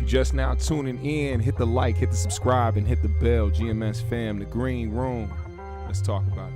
Just now tuning in, hit the like, hit the subscribe, and hit the bell. GMS fam, the green room. Let's talk about it.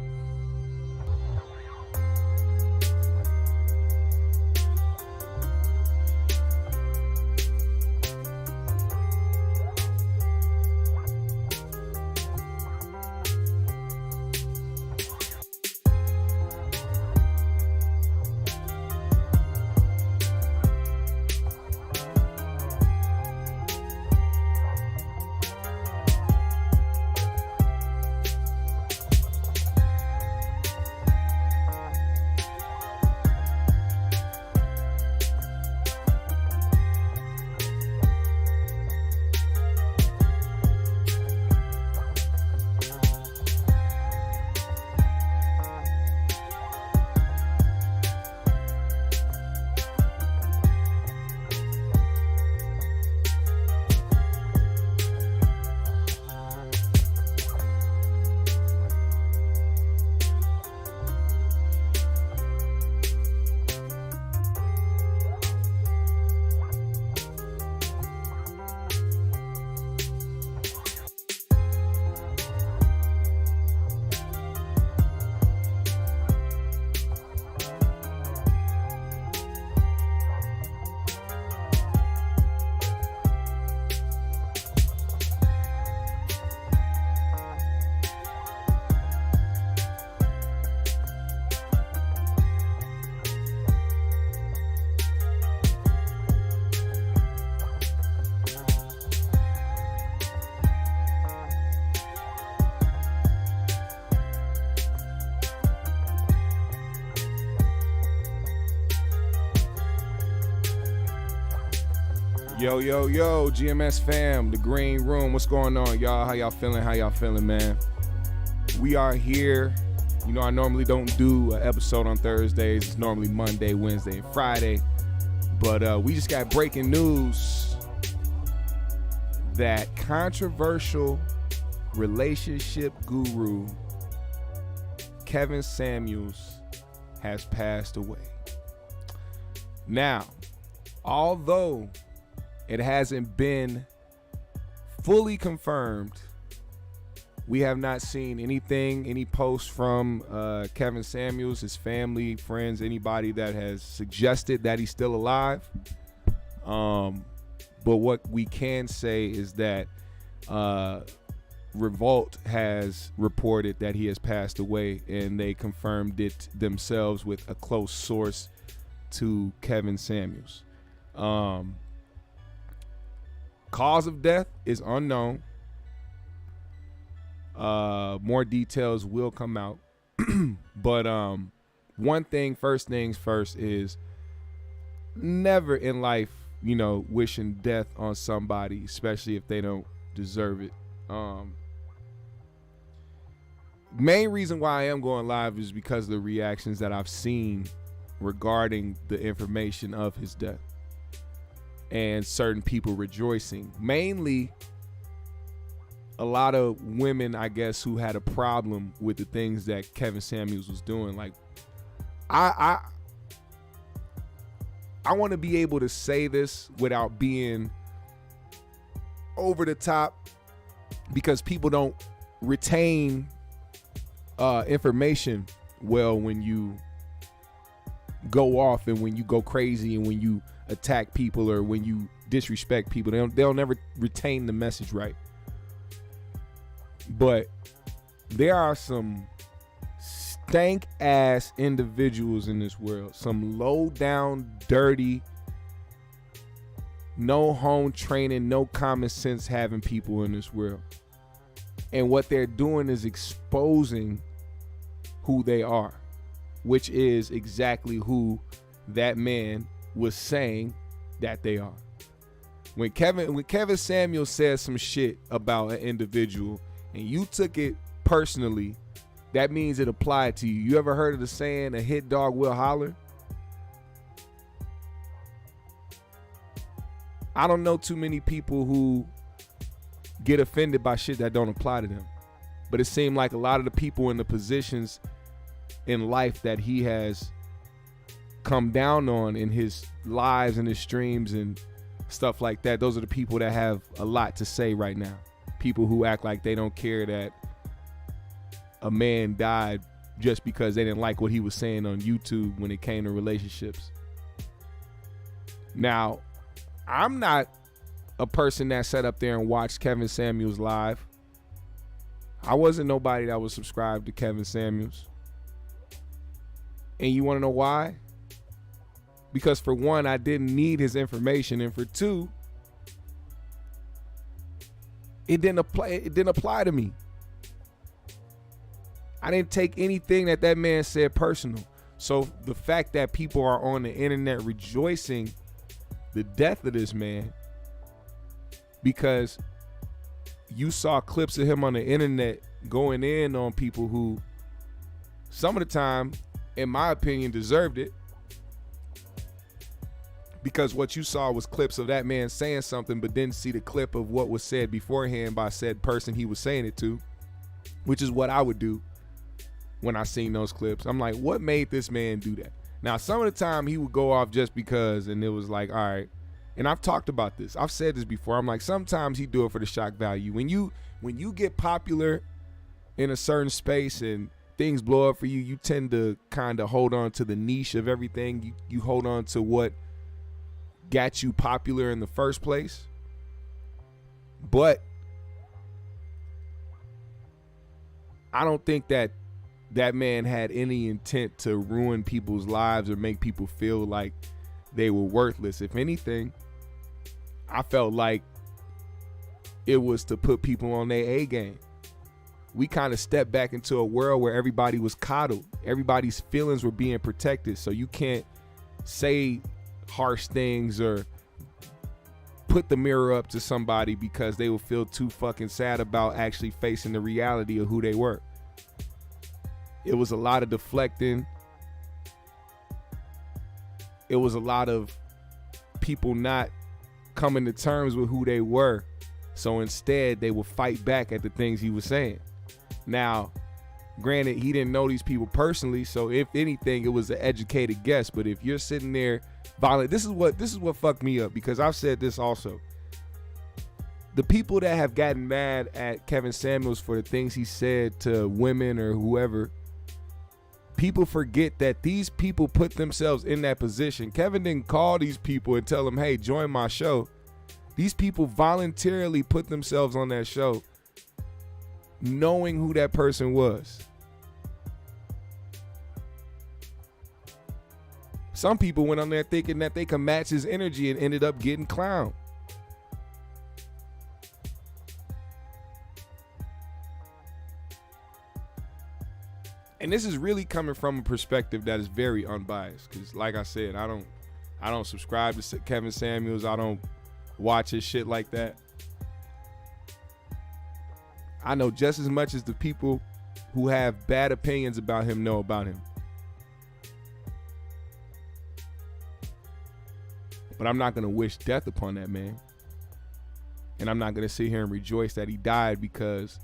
Yo, GMS fam, the green room. What's going on, y'all? How y'all feeling, man? We are here. You know, I normally don't do an episode on Thursdays. It's normally Monday, Wednesday, and Friday. But we just got breaking news that controversial relationship guru Kevin Samuels has passed away. Now, although it hasn't been fully confirmed, we have not seen any posts from Kevin Samuels, his family, friends, anybody that has suggested that he's still alive. But what we can say is that Revolt has reported that he has passed away, and they confirmed it themselves with a close source to Kevin Samuels. Cause of death is unknown. More details will come out. But first things first is never in life, wishing death on somebody, especially if they don't deserve it. Main reason why I am going live is because of the reactions that I've seen regarding the information of his death. And certain people rejoicing. Mainly a lot of women, I guess, who had a problem with the things that Kevin Samuels was doing. Like, I want to be able to say this without being over the top, because people don't retain information well when you go off and when you go crazy and when you attack people or when you disrespect people. They'll never retain the message right. But there are some stank ass individuals in this world, some low down, dirty, no home training, no common sense having people in this world. And what they're doing is exposing who they are, which is exactly who that man was saying that they are. When Kevin Samuels says some shit about an individual and you took it personally, that means it applied to you. You ever heard of the saying, a hit dog will holler? I don't know too many people who get offended by shit that don't apply to them. But it seemed like a lot of the people in the positions in life that he has come down on in his lives and his streams and stuff like that. Those are the people that have a lot to say right now. People who act like they don't care that a man died just because they didn't like what he was saying on YouTube when it came to relationships. Now, I'm not a person that sat up there and watched Kevin Samuels live. I wasn't nobody that was subscribed to Kevin Samuels. And you want to know why? Because for one, I didn't need his information, and for two, it didn't apply to me. I didn't take anything that man said personal. So the fact that people are on the internet rejoicing the death of this man because you saw clips of him on the internet going in on people who some of the time, in my opinion, deserved it, because what you saw was clips of that man saying something but didn't see the clip of what was said beforehand by said person he was saying it to, which is what I would do when I seen those clips. I'm like, what made this man do that? Now, some of the time he would go off just because, and it was like, all right. And I've talked about this. I've said this before. I'm like, sometimes he do it for the shock value. When you get popular in a certain space and things blow up for you, you tend to kind of hold on to the niche of everything. You hold on to what got you popular in the first place. But I don't think that man had any intent to ruin people's lives or make people feel like they were worthless. If anything, I felt like it was to put people on their A game. We kind of stepped back into a world where everybody was coddled. Everybody's feelings were being protected. So you can't say harsh things or put the mirror up to somebody because they will feel too fucking sad about actually facing the reality of who they were. It was a lot of deflecting. It was a lot of people not coming to terms with who they were. So instead, they would fight back at the things he was saying. Now, granted, he didn't know these people personally, so if anything, it was an educated guess. But if you're sitting there violent, this is what fucked me up, because I've said this also. The people that have gotten mad at Kevin Samuels for the things he said to women or whoever, people forget that these people put themselves in that position. Kevin didn't call these people and tell them, hey, join my show. These people voluntarily put themselves on that show knowing who that person was. Some people went on there thinking that they could match his energy and ended up getting clowned. And this is really coming from a perspective that is very unbiased, because like I said, I don't subscribe to Kevin Samuels. I don't watch his shit like that. I know just as much as the people who have bad opinions about him know about him. But I'm not going to wish death upon that man. And I'm not going to sit here and rejoice that he died because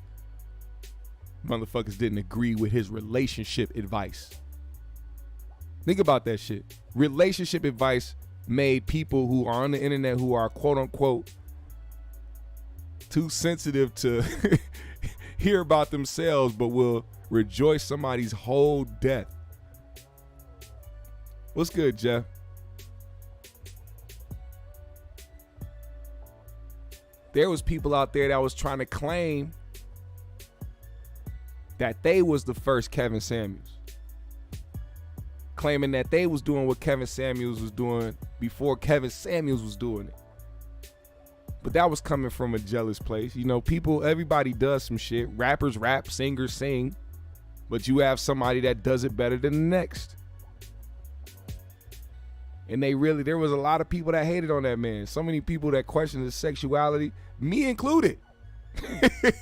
motherfuckers didn't agree with his relationship advice. Think about that shit. Relationship advice made people who are on the internet, who are quote unquote too sensitive to hear about themselves, but will rejoice somebody's whole death. What's good, Jeff? There was people out there that was trying to claim that they was the first Kevin Samuels, claiming that they was doing what Kevin Samuels was doing before Kevin Samuels was doing it. But that was coming from a jealous place. You know, everybody does some shit. Rappers rap, singers sing, but you have somebody that does it better than the next. And there was a lot of people that hated on that man. So many people that questioned his sexuality, me included.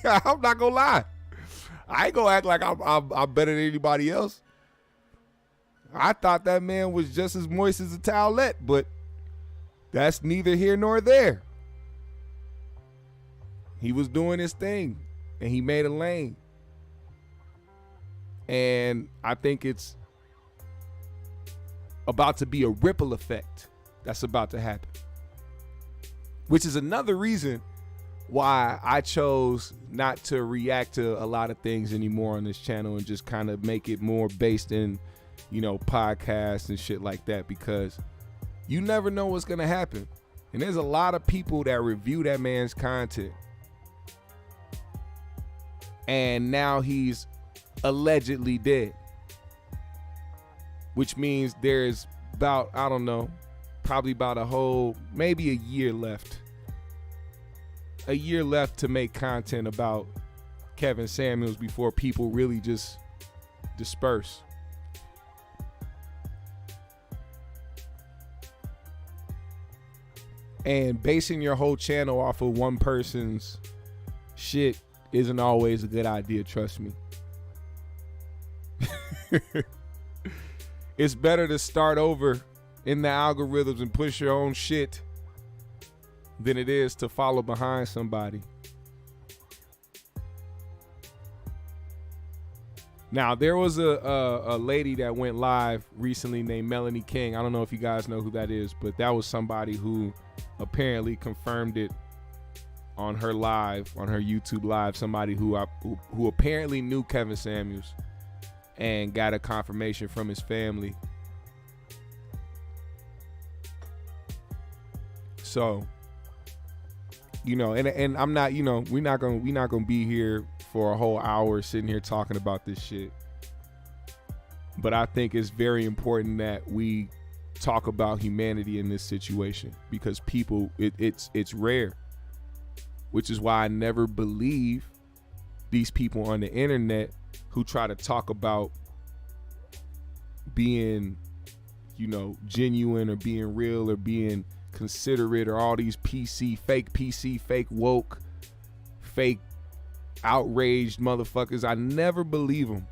I'm not gonna lie. I ain't gonna act like I'm better than anybody else. I thought that man was just as moist as a towelette, but that's neither here nor there. He was doing his thing, and he made a lane. And I think it's about to be a ripple effect that's about to happen. which is another reason why I chose not to react to a lot of things anymore on this channel and just kind of make it more based in, podcasts and shit like that, because you never know what's going to happen. And there's a lot of people that review that man's content. And now he's allegedly dead, which means there's about, I don't know, probably about maybe a year left to make content about Kevin Samuels before people really just disperse. And basing your whole channel off of one person's shit isn't always a good idea, trust me. It's better to start over in the algorithms and push your own shit than it is to follow behind somebody. Now, there was a lady that went live recently named Melanie King. I don't know if you guys know who that is, but that was somebody who apparently confirmed it on her YouTube live. Somebody who apparently knew Kevin Samuels and got a confirmation from his family. So, and I'm not, we're not gonna be here for a whole hour sitting here talking about this shit. But I think it's very important that we talk about humanity in this situation, because people, it's rare, which is why I never believe these people on the internet who try to talk about being, genuine or being real or being considerate or all these fake woke, fake outraged motherfuckers. I never believe them.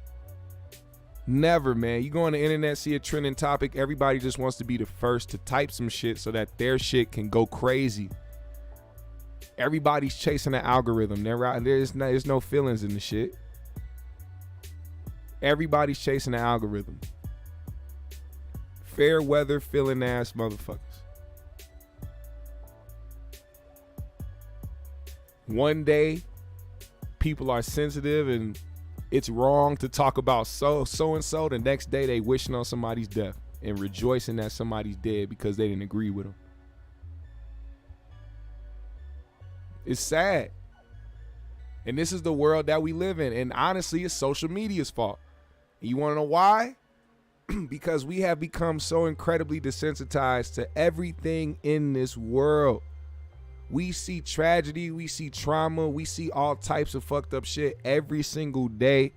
Never, man. You go on the internet, see a trending topic, everybody just wants to be the first to type some shit so that their shit can go crazy. Everybody's chasing an algorithm. There's no feelings in the shit. Everybody's chasing an algorithm. Fair weather feeling ass motherfuckers. One day, people are sensitive and it's wrong to talk about so and so. The next day, they wishing on somebody's death and rejoicing that somebody's dead because they didn't agree with them. It's sad. And this is the world that we live in. And honestly, it's social media's fault. And you want to know why? Because we have become so incredibly desensitized to everything in this world. We see tragedy, we see trauma, we see all types of fucked up shit every single day,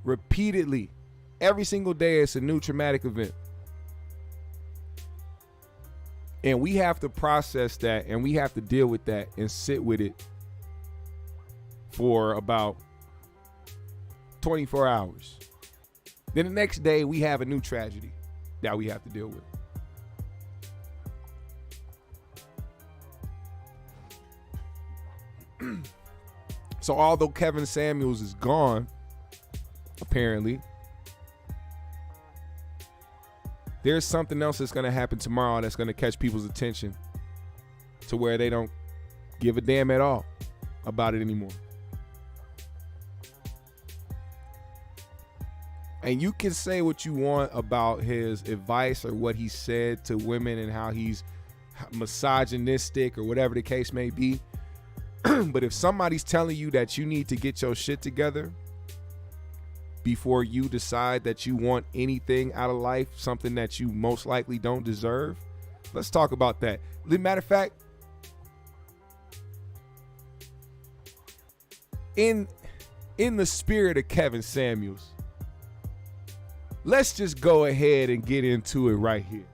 repeatedly. Every single day it's a new traumatic event. And we have to process that, and we have to deal with that and sit with it for about 24 hours. Then the next day we have a new tragedy that we have to deal with. So although Kevin Samuels is gone, apparently, there's something else that's going to happen tomorrow that's going to catch people's attention to where they don't give a damn at all about it anymore. And you can say what you want about his advice or what he said to women and how he's misogynistic or whatever the case may be. But if somebody's telling you that you need to get your shit together before you decide that you want anything out of life, something that you most likely don't deserve, let's talk about that. Matter of fact, in the spirit of Kevin Samuels, let's just go ahead and get into it right here.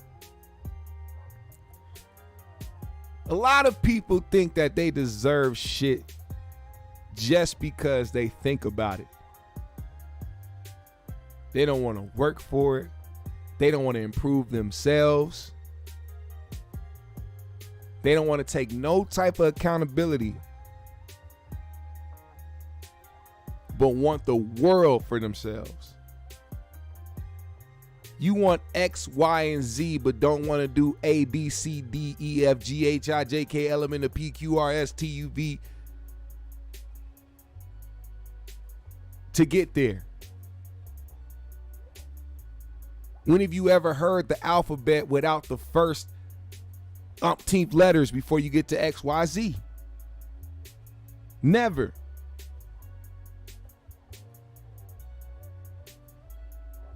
A lot of people think that they deserve shit just because they think about it. They don't want to work for it. They don't want to improve themselves. They don't want to take no type of accountability, but want the world for themselves. You want X, Y, and Z, but don't want to do A, B, C, D, E, F, G, H, I, J, K, L, M, N, P, Q, R, S, T, U, V to get there. When have you ever heard the alphabet without the first umpteenth letters before you get to X, Y, Z? Never.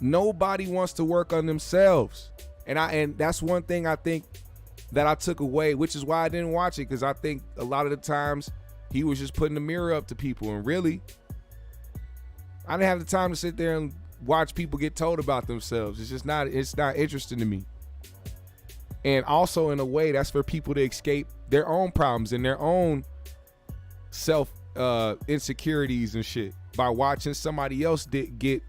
Nobody wants to work on themselves. And that's one thing I think that I took away, which is why I didn't watch it, because I think a lot of the times he was just putting the mirror up to people. And really, I didn't have the time to sit there and watch people get told about themselves. It's not interesting to me. And also, in a way, that's for people to escape their own problems and their own self insecurities and shit by watching somebody else get,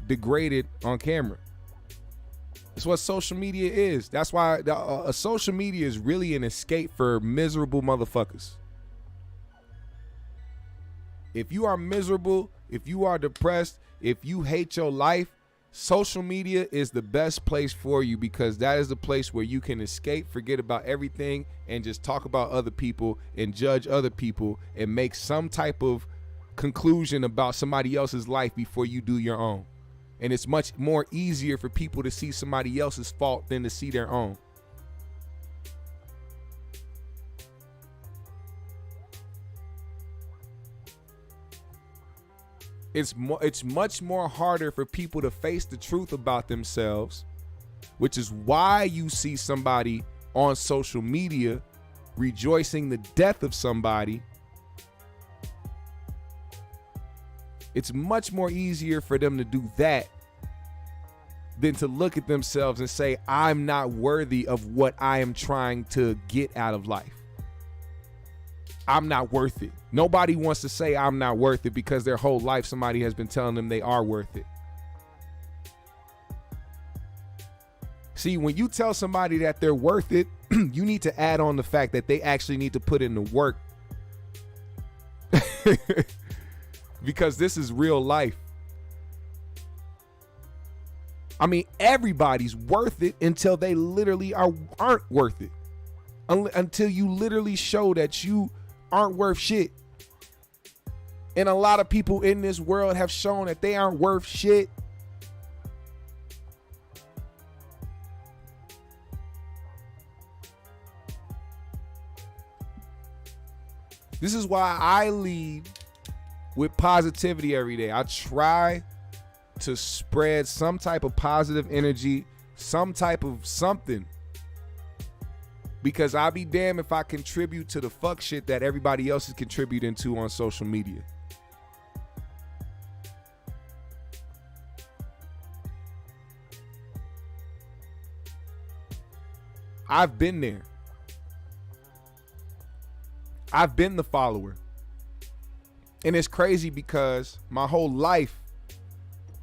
degraded on camera. That's what social media is. That's why social media is really an escape for miserable motherfuckers. If you are miserable, if you are depressed, if you hate your life, social media is the best place for you, because that is the place where you can escape, forget about everything, and just talk about other people and judge other people and make some type of conclusion about somebody else's life before you do your own. And it's much more easier for people to see somebody else's fault than to see their own. It's much more harder for people to face the truth about themselves, which is why you see somebody on social media rejoicing the death of somebody. It's much more easier for them to do that than to look at themselves and say, I'm not worthy of what I am trying to get out of life. I'm not worth it. Nobody wants to say I'm not worth it, because their whole life somebody has been telling them they are worth it. See, when you tell somebody that they're worth it, you need to add on the fact that they actually need to put in the work. Because this is real life. I mean, everybody's worth it until they literally aren't worth it. Until you literally show that you aren't worth shit. And a lot of people in this world have shown that they aren't worth shit. This is why I lead with positivity every day. I try to spread some type of positive energy, some type of something. Because I'll be damned if I contribute to the fuck shit that everybody else is contributing to on social media. I've been there. I've been the follower. And it's crazy because my whole life,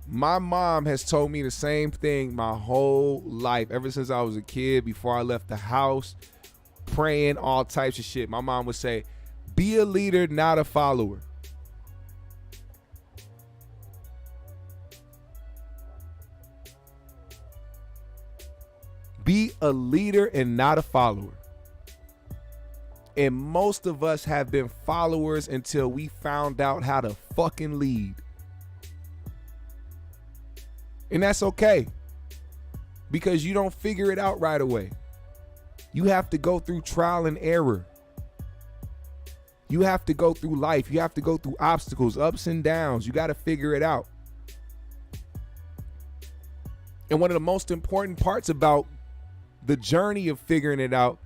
my mom has told me the same thing my whole life, ever since I was a kid, before I left the house, praying, all types of shit. My mom would say, be a leader, not a follower. Be a leader and not a follower. And most of us have been followers until we found out how to fucking lead. And that's okay, because you don't figure it out right away. You have to go through trial and error. You have to go through life. You have to go through obstacles, ups and downs. You got to figure it out. And one of the most important parts about the journey of figuring it out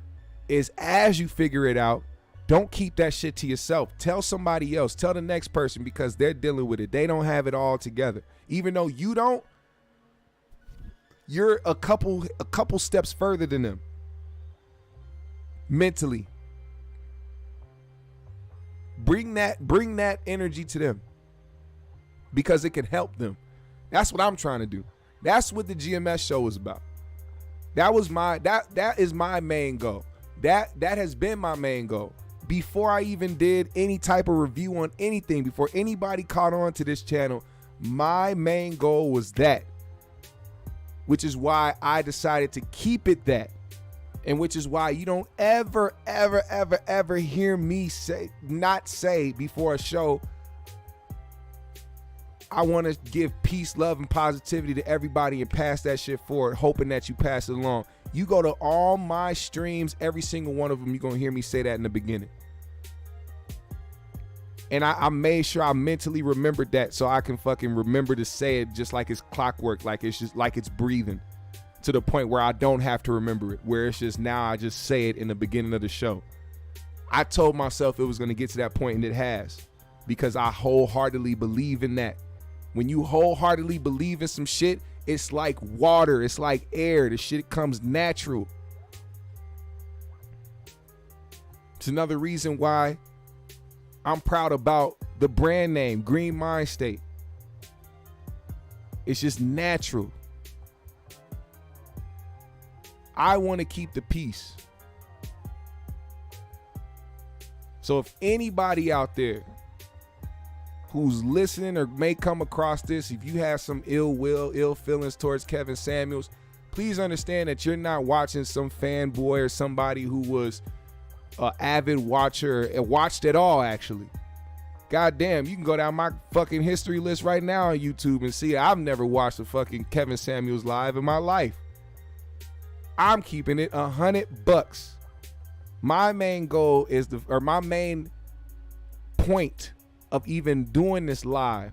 is, as you figure it out, don't keep that shit to yourself. Tell somebody else. Tell the next person, because they're dealing with it. They don't have it all together. Even though you don't, you're a couple steps further than them mentally. Bring that energy to them, because it can help them. That's what I'm trying to do. That's what the GMS show is about. That is my main goal. That has been my main goal. Before I even did any type of review on anything, before anybody caught on to this channel, my main goal was that. which is why I decided to keep it that. And which is why you don't ever hear me not say before a show, I want to give peace, love, and positivity to everybody and pass that shit forward, hoping that you pass it along. You go to all my streams, every single one of them, you're going to hear me say that in the beginning. And I made sure I mentally remembered that so I can fucking remember to say it just like it's clockwork, like it's just like it's breathing, to the point where I don't have to remember it, where it's just now I just say it in the beginning of the show. I told myself it was going to get to that point, and it has, because I wholeheartedly believe in that. When you wholeheartedly believe in some shit, it's like water, it's like air. The shit comes natural. It's another reason why I'm proud about the brand name, Green Mind State. It's just natural. I want to keep the peace. So if anybody out there who's listening or may come across this, if you have some ill will, ill feelings towards Kevin Samuels, please understand that you're not watching some fanboy or somebody who was an avid watcher and watched it all, actually. God damn, you can go down my fucking history list right now on YouTube and see I've never watched a fucking Kevin Samuels live in my life. I'm keeping it $100. My main goal is my main point of even doing this live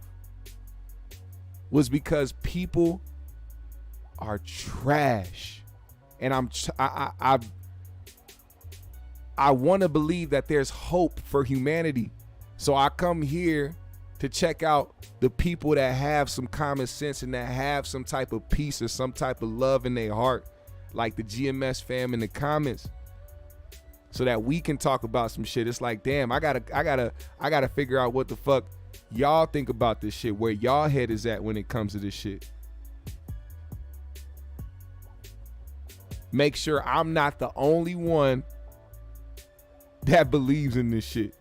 was because people are trash, and I want to believe that there's hope for humanity. So I come here to check out the people that have some common sense and that have some type of peace or some type of love in their heart, like the GMS fam in the comments, so that we can talk about some shit. It's like, damn, I gotta figure out what the fuck y'all think about this shit, where y'all head is at when it comes to this shit. Make sure I'm not the only one that believes in this shit.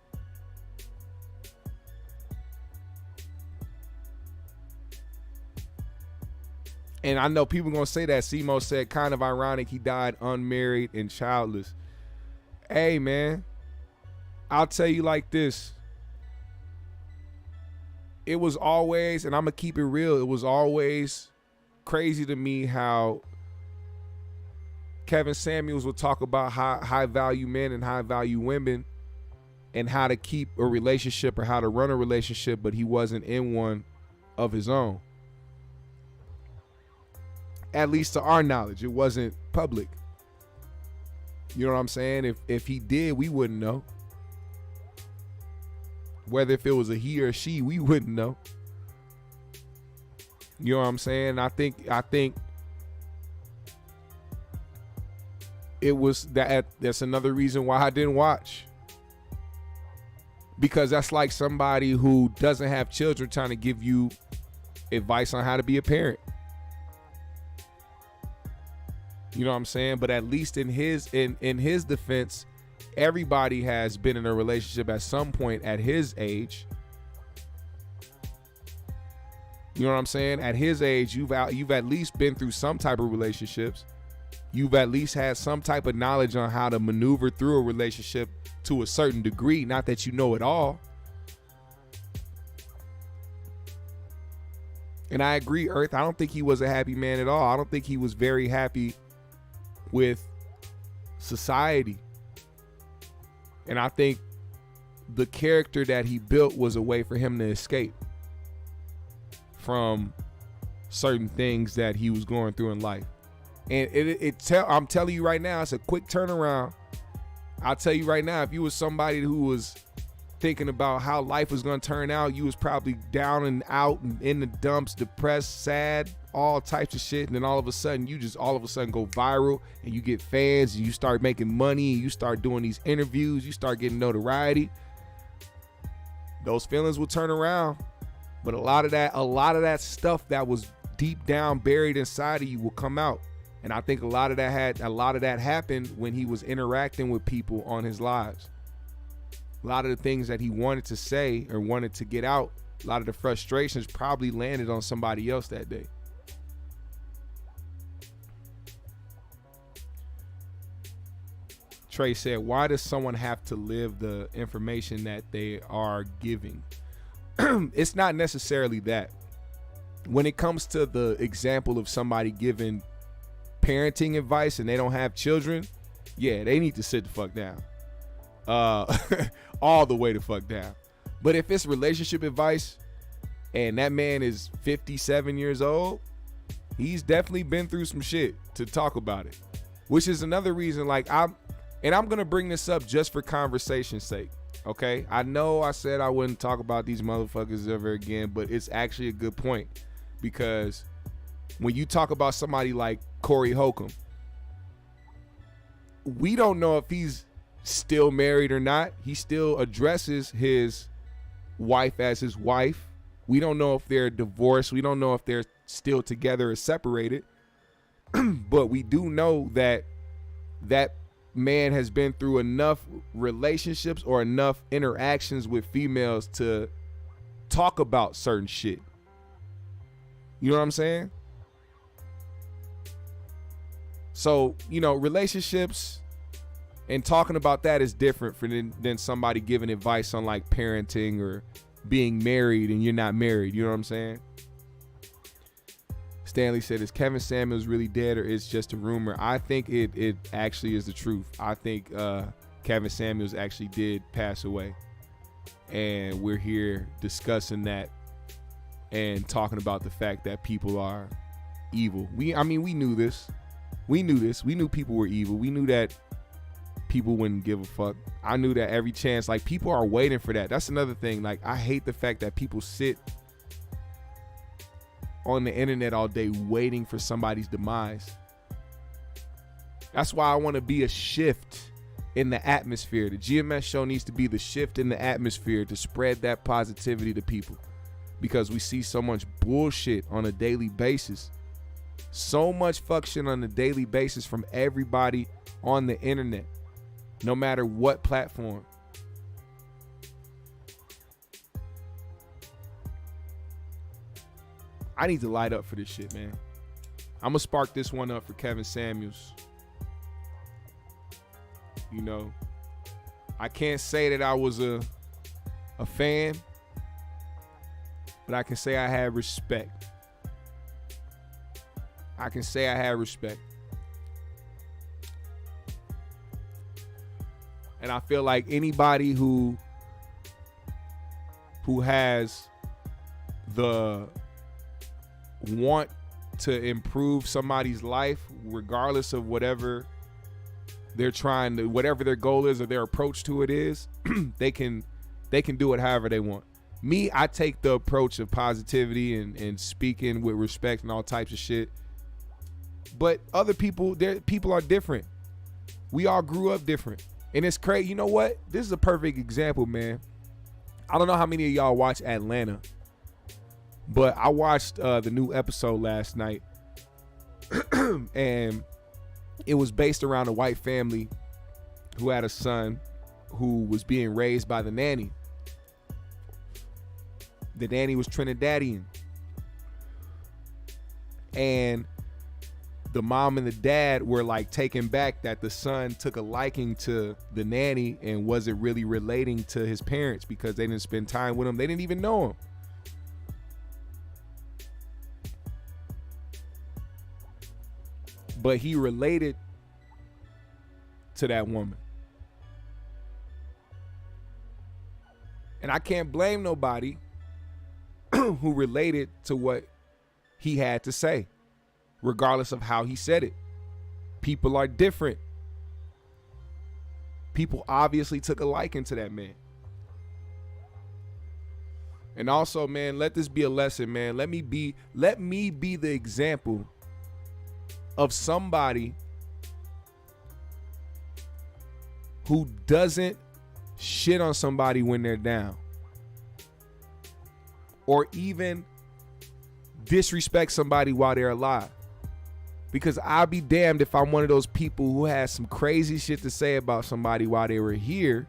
And I know people gonna say that Simo said, kind of ironic he died unmarried and childless. Hey man, I'll tell you like this. It was always, and I'm gonna keep it real, it was always crazy to me how Kevin Samuels would talk about high value men and high value women and how to keep a relationship or how to run a relationship, but he wasn't in one of his own. At least to our knowledge, it wasn't public. You know what I'm saying? If he did, we wouldn't know. Whether if it was a he or she, we wouldn't know. You know what I'm saying? I think it was that's another reason why I didn't watch. Because that's like somebody who doesn't have children trying to give you advice on how to be a parent. You know what I'm saying? But at least in his defense, everybody has been in a relationship at some point at his age. You know what I'm saying? At his age, you've at least been through some type of relationships. You've at least had some type of knowledge on how to maneuver through a relationship to a certain degree. Not that you know it all. And I agree, Earth. I don't think he was a happy man at all. I don't think he was very happy with society. And I think the character that he built was a way for him to escape from certain things that he was going through in life. And I'm telling you right now, it's a quick turnaround. I'll tell you right now, if you was somebody who was thinking about how life was going to turn out, you was probably down and out and in the dumps, depressed, sad, all types of shit. And then all of a sudden you just all of a sudden go viral and you get fans and you start making money and you start doing these interviews, you start getting notoriety. Those feelings will turn around. But a lot of that stuff that was deep down buried inside of you will come out. And I think a lot of that happened when he was interacting with people on his lives. A lot of the things that he wanted to say or wanted to get out, a lot of the frustrations probably landed on somebody else that day. Trey said, why does someone have to live the information that they are giving? It's not necessarily that. When it comes to the example of somebody giving parenting advice and they don't have children, yeah, they need to sit the fuck down. All the way the fuck down. But if it's relationship advice and that man is 57 years old, he's definitely been through some shit to talk about it. Which is another reason, like, I'm gonna bring this up just for conversation's sake. Okay? I know I said I wouldn't talk about these motherfuckers ever again, but it's actually a good point. Because when you talk about somebody like Corey Holcomb, we don't know if he's still married or not. He still addresses his wife as his wife. We don't know if they're divorced. We don't know if they're still together or separated. But we do know that that man has been through enough relationships or enough interactions with females to talk about certain shit. You know what I'm saying? So, you know, relationships and talking about that is different than somebody giving advice on like parenting or being married and you're not married. You know what I'm saying? Stanley said, is Kevin Samuels really dead or is just a rumor? I think it actually is the truth. I think Kevin Samuels actually did pass away. And we're here discussing that and talking about the fact that people are evil. We knew this. We knew people were evil. We knew that people wouldn't give a fuck. I knew that every chance, like, people are waiting for that. That's another thing. Like, I hate the fact that people sit on the internet all day waiting for somebody's demise. That's why I want to be a shift in the atmosphere. The GMS show needs to be the shift in the atmosphere to spread that positivity to people, because we see so much bullshit on a daily basis. So much fuck shit on a daily basis from everybody on the internet, no matter what platform. I need to light up for this shit, man. I'm gonna spark this one up for Kevin Samuels. You know, I can't say that I was a fan, but I can say I had respect. I can say I had respect. And I feel like anybody who has the want to improve somebody's life, regardless of whatever they're trying to, whatever their goal is or their approach to it is, they can do it however they want. Me, I take the approach of positivity and speaking with respect and all types of shit. But other people, people are different. We all grew up different. And it's crazy. You know what? This is a perfect example, man. I don't know how many of y'all watch Atlanta, but I watched the new episode last night. And it was based around a white family who had a son who was being raised by the nanny. The nanny was Trinidadian. And the mom and the dad were like taken back that the son took a liking to the nanny and wasn't really relating to his parents because they didn't spend time with him. They didn't even know him. But he related to that woman. And I can't blame nobody who related to what he had to say, regardless of how he said it. People are different. People obviously took a liking to that man. And also, man, let this be a lesson, man. Let me be the example of somebody who doesn't shit on somebody when they're down, or even disrespect somebody while they're alive. Because I'll be damned if I'm one of those people who has some crazy shit to say about somebody while they were here,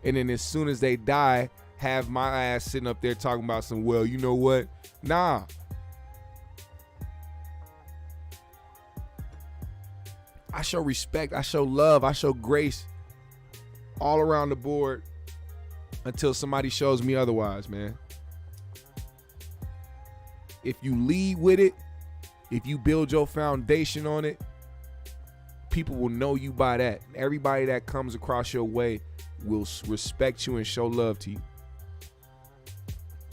and then as soon as they die, have my ass sitting up there talking about some, well, you know what? Nah. I show respect, I show love, I show grace all around the board until somebody shows me otherwise, man. If you lead with it, if you build your foundation on it, people will know you by that. Everybody that comes across your way will respect you and show love to you.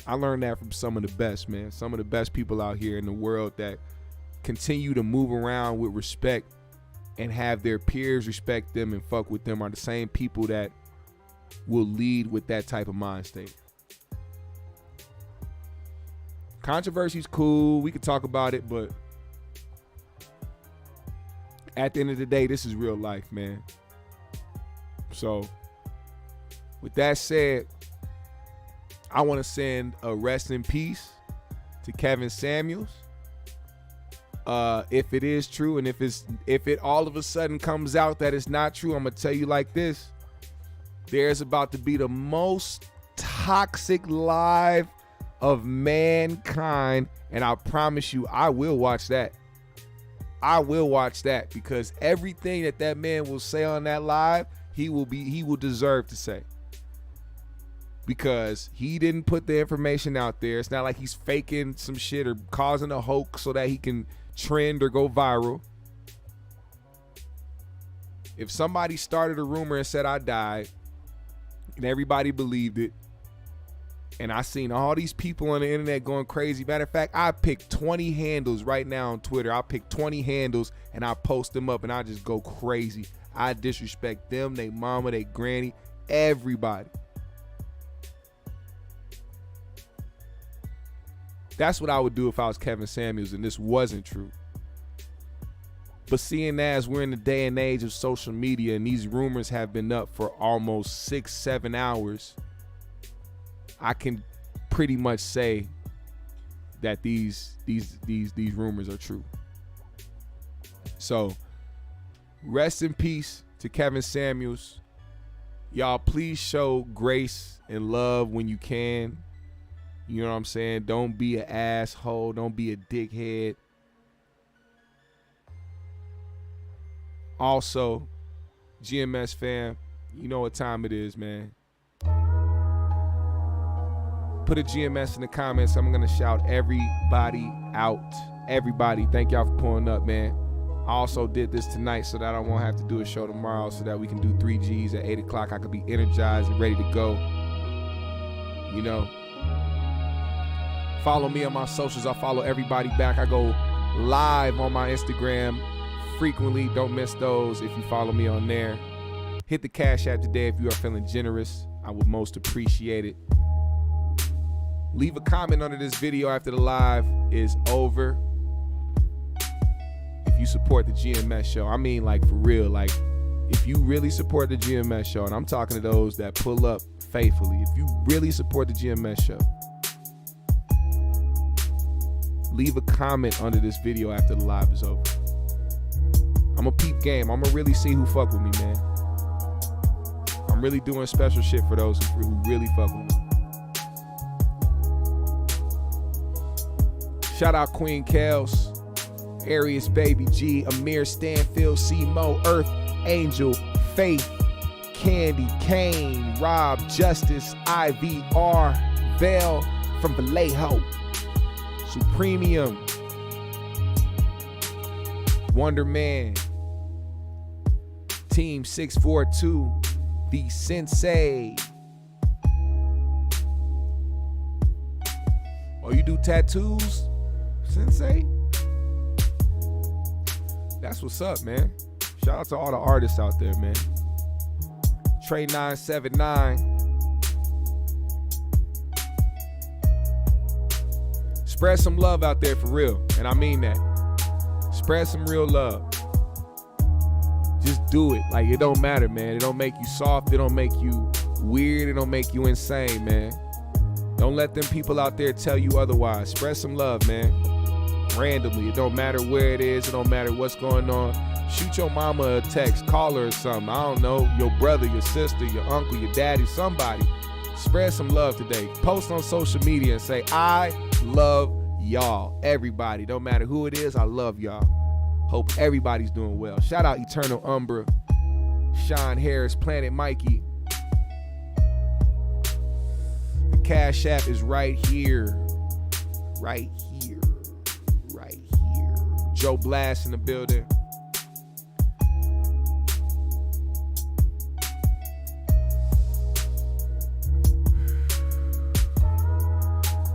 I learned that from some of the best, man. Some of the best people out here in the world that continue to move around with respect and have their peers respect them and fuck with them are the same people that will lead with that type of mind state. Controversy's cool. We could talk about it, but at the end of the day, this is real life, man. So, with that said, I want to send a rest in peace to Kevin Samuels. If it is true, and if it all of a sudden comes out that it's not true, I'm gonna tell you like this: there's about to be the most toxic live of mankind, and I promise you, I will watch that. I will watch that, because everything that man will say on that live, he will deserve to say, because he didn't put the information out there. It's not like he's faking some shit or causing a hoax so that he can trend or go viral. If somebody started a rumor and said I died and everybody believed it, and I seen all these people on the internet going crazy. Matter of fact, I picked 20 handles right now on Twitter. I pick 20 handles and I post them up and I just go crazy. I disrespect them, they mama, they granny, everybody. That's what I would do if I was Kevin Samuels and this wasn't true. But seeing as we're in the day and age of social media and these rumors have been up for almost 6-7 hours, I can pretty much say that these rumors are true. So, rest in peace to Kevin Samuels. Y'all, please show grace and love when you can. You know what I'm saying? Don't be an asshole. Don't be a dickhead. Also, GMS fam, you know what time it is, man. Put a GMS in the comments. I'm going to shout everybody out. Everybody, thank y'all for pulling up, man. I also did this tonight so that I won't have to do a show tomorrow, so that we can do 3Gs at 8 o'clock. I could be energized and ready to go. You know. Follow me on my socials. I follow everybody back. I go live on my Instagram frequently. Don't miss those if you follow me on there. Hit the Cash App today if you are feeling generous. I would most appreciate it. Leave a comment under this video after the live is over. If you support the GMS show, I mean, like, for real, like, if you really support the GMS show, and I'm talking to those that pull up faithfully, if you really support the GMS show, leave a comment under this video after the live is over. I'm a peep game. I'm gonna really see who fuck with me, man. I'm really doing special shit for those who really fuck with me. Shout out Queen Kels, Arius Baby G, Amir Stanfield, C-Mo, Earth, Angel, Faith, Candy, Kane, Rob, Justice, IVR, Vale from Vallejo, Supremium, Wonder Man, Team 642, The Sensei. Oh, you do tattoos, Sensei? That's what's up, man. Shout out to all the artists out there, man. Trey 979. Spread some love out there for real, and I mean that. Spread some real love. Just do it. Like, it don't matter, man. It don't make you soft. It don't make you weird. It don't make you insane, man. Don't let them people out there tell you otherwise. Spread some love, man. Randomly. It don't matter where it is. It don't matter what's going on. Shoot your mama a text. Call her or something. I don't know. Your brother, your sister, your uncle, your daddy, somebody. Spread some love today. Post on social media and say, I love y'all. Everybody. Don't matter who it is. I love y'all. Hope everybody's doing well. Shout out Eternal Umbra, Sean Harris, Planet Mikey. The Cash App is right here. Right here. Right here. Joe Blast in the building.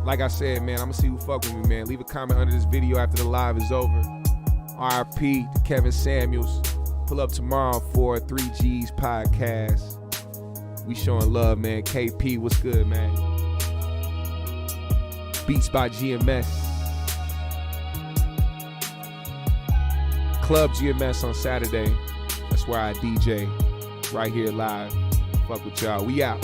Like I said, man, I'm gonna see who fuck with me, man. Leave a comment under this video after the live is over. RIP to Kevin Samuels. Pull up tomorrow for 3G's podcast. We showing love, man. KP, what's good, man? Beats by GMS. Club GMS on Saturday. That's where I DJ. Right here live. Fuck with y'all. We out.